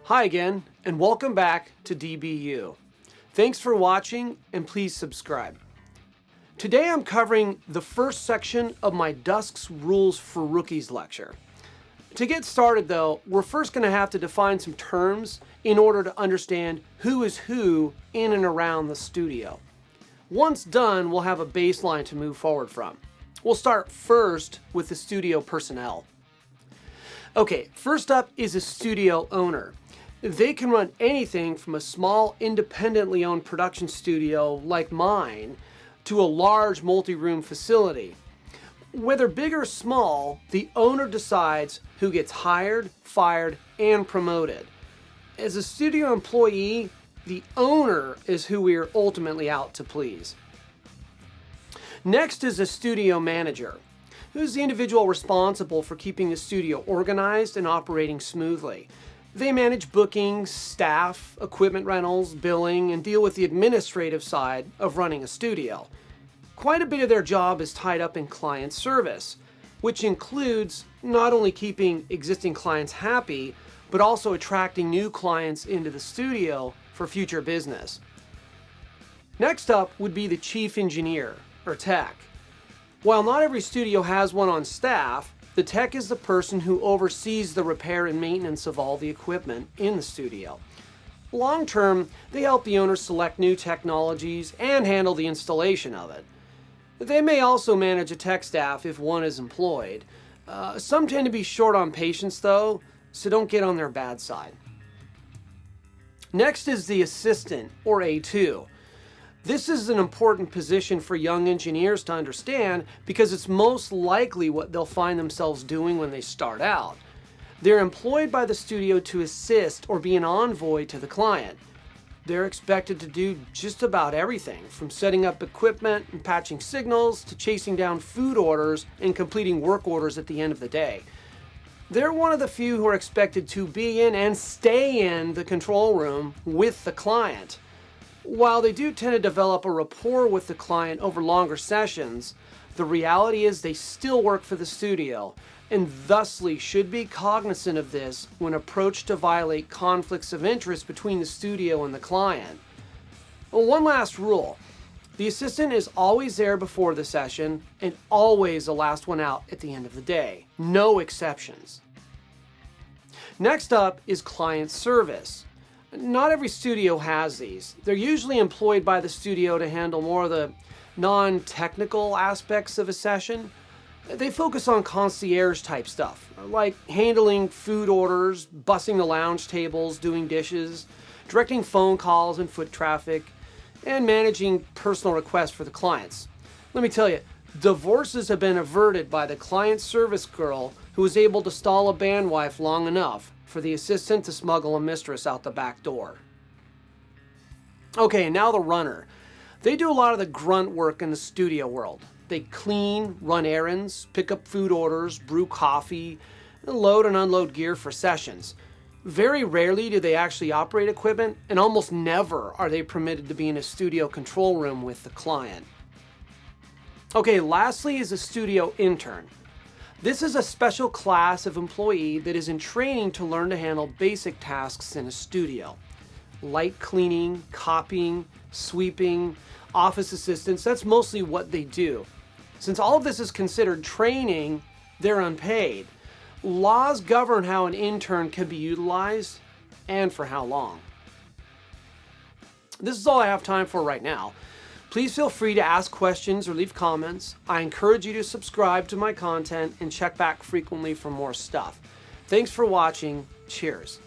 Hi again, and welcome back to DBU. Thanks for watching, and please subscribe. Today I'm covering the first section of my Dusk's Rules for Rookies lecture. To get started though, we're first going to have to define some terms in order to understand who is who in and around the studio. Once done, we'll have a baseline to move forward from. We'll start first with the studio personnel. Okay, first up is a studio owner. They can run anything from a small independently owned production studio like mine to a large multi-room facility. Whether big or small, the owner decides who gets hired, fired, and promoted. As a studio employee, the owner is who we are ultimately out to please. Next is a studio manager, who's the individual responsible for keeping the studio organized and operating smoothly. They manage bookings, staff, equipment rentals, billing, and deal with the administrative side of running a studio. Quite a bit of their job is tied up in client service, which includes not only keeping existing clients happy, but also attracting new clients into the studio for future business. Next up would be the chief engineer, or tech. While not every studio has one on staff, the tech is the person who oversees the repair and maintenance of all the equipment in the studio. Long term, they help the owner select new technologies and handle the installation of it. They may also manage a tech staff if one is employed. Some tend to be short on patience though, so don't get on their bad side. Next is the assistant, or A2. This is an important position for young engineers to understand because it's most likely what they'll find themselves doing when they start out. They're employed by the studio to assist or be an envoy to the client. They're expected to do just about everything, from setting up equipment and patching signals to chasing down food orders and completing work orders at the end of the day. They're one of the few who are expected to be in and stay in the control room with the client. While they do tend to develop a rapport with the client over longer sessions, the reality is they still work for the studio and thusly should be cognizant of this when approached to violate conflicts of interest between the studio and the client. One last rule. The assistant is always there before the session and always the last one out at the end of the day. No exceptions. Next up is client service. Not every studio has these. They're usually employed by the studio to handle more of the non-technical aspects of a session. They focus on concierge type stuff, like handling food orders, bussing the lounge tables, doing dishes, directing phone calls and foot traffic, and managing personal requests for the clients. Let me tell you, divorces have been averted by the client service girl who was able to stall a bandwife long enough for the assistant to smuggle a mistress out the back door. Okay, now the runner. They do a lot of the grunt work in the studio world. They clean, run errands, pick up food orders, brew coffee, and load and unload gear for sessions. Very rarely do they actually operate equipment, and almost never are they permitted to be in a studio control room with the client. Okay, lastly is a studio intern. This is a special class of employee that is in training to learn to handle basic tasks in a studio. Light cleaning, copying, sweeping, office assistants, that's mostly what they do. Since all of this is considered training, they're unpaid. Laws govern how an intern can be utilized and for how long. This is all I have time for right now. Please feel free to ask questions or leave comments. I encourage you to subscribe to my content and check back frequently for more stuff. Thanks for watching. Cheers.